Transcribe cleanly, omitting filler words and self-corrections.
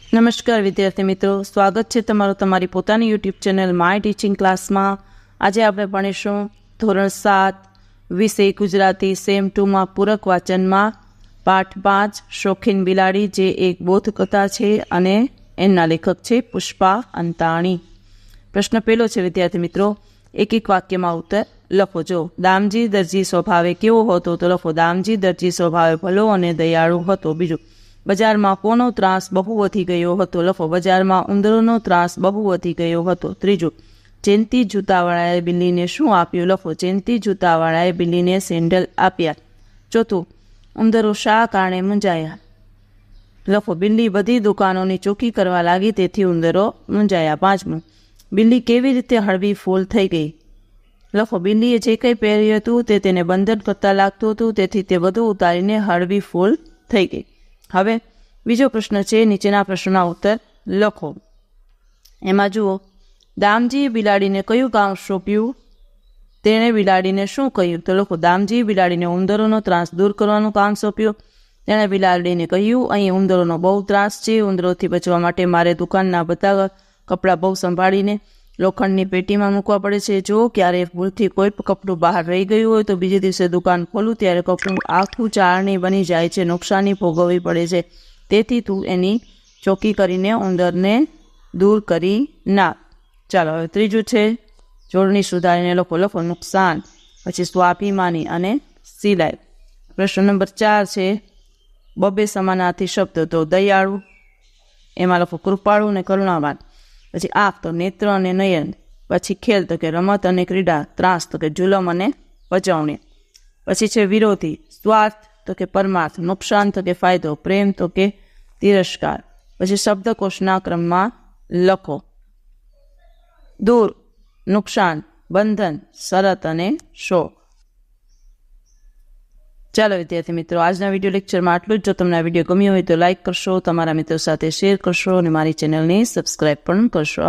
નમસ્કાર વિદ્યાર્થી મિત્રો, સ્વાગત છે તમારું તમારી પોતાની યુટ્યુબ ચેનલ માય ટીચિંગ ક્લાસમાં। આજે આપણે ભણીશું ધોરણ 7 વિષય ગુજરાતી સેમ 2માં પૂરક વાચનમાં પાઠ 5 શોખીન બિલાડી, જે એક બોધકથા છે અને એના લેખક છે પુષ્પા અંતાણી। પ્રશ્ન પહેલો છે વિદ્યાર્થી મિત્રો, એક એક વાક્યમાં ઉત્તર લખો। જો દામજી દરજી સ્વભાવે કેવો હતો તો લખો દામજી દરજી સ્વભાવે ભલો અને દયાળુ હતો। બીજું, બજારમાં કોનો ત્રાસ બહુ વધી ગયો હતો, લખો બજારમાં ઉંદરોનો ત્રાસ બહુ વધી ગયો હતો। ત્રીજું, ચેન્તી જૂતાવાળાએ બિલ્લીને શું આપ્યું, લખો ચેન્તી જૂતાવાળાએ બિલ્લીને સેન્ડલ આપ્યા। ચોથું, ઉંદરો શા કારણે મૂંઝાયા, લખો બિલ્લી બધી દુકાનોની ચોકી કરવા લાગી તેથી ઉંદરો મૂંઝાયા। પાંચમું, બિલ્લી કેવી રીતે હળવી ફૂલ થઈ ગઈ, લખો બિલ્લીએ જે કંઈ પહેર્યું હતું તે તેને બંધન કરતા લાગતું હતું તેથી તે બધું ઉતારીને હળવી ફૂલ થઈ ગઈ। હવે બીજો પ્રશ્ન છે, નીચેના પ્રશ્નના ઉત્તર લખો। એમાં જુઓ, દામજીએ બિલાડીને કયું કામ સોંપ્યું, તેણે બિલાડીને શું કહ્યું, તો લખો દામજીએ બિલાડીને ઉંદરોનો ત્રાસ દૂર કરવાનું કામ સોંપ્યું। તેણે બિલાડીને કહ્યું, અહીં ઉંદરોનો બહુ ત્રાસ છે, ઉંદરોથી બચવા માટે મારે દુકાનના બધા કપડાં બહુ સંભાળીને લોખંડની પેટીમાં મૂકવા પડે છે। જો ક્યારે ભૂલથી કોઈ કપડું બહાર રહી ગયું હોય તો બીજે દિવસે દુકાન ખોલું ત્યારે કપડું આખું ચાળણી બની જાય છે, નુકસાની ભોગવવી પડે છે, તેથી તું એની ચોકી કરીને ઉંદરને દૂર કરી નાખ। ચાલો હવે ત્રીજું છે, જોડણી સુધારીને લખો નુકસાન, પછી સ્વાભિમાની અને સિલાઈ। પ્રશ્ન નંબર 4 છે, બબે સમાનાર્થી શબ્દ, તો દયાળુ એમાં લખો કૃપાળુ અને કરુણાવાન। પછી આંખ તો નેત્ર અને નયન। પછી ખેલ તો કે રમત અને ક્રીડા। ત્રાસ તો કે જુલમ અને પજવણી। પછી છે વિરોધી, સ્વાર્થ તો કે પરમાર્થ, નુકસાન તો કે ફાયદો, પ્રેમ તો કે તિરસ્કાર। પછી શબ્દકોશના ક્રમમાં લખો, દૂર, નુકસાન, બંધન, શરત અને શોક। ચાલો વિદ્યાર્થી મિત્રો, આજના વિડીયો લેક્ચરમાં આટલું જ। જો તમને આ વિડીયો ગમ્યો હોય તો લાઇક કરશો, તમારા મિત્રો સાથે શેર કરશો અને મારી ચેનલને સબસ્ક્રાઈબ પણ કરશો।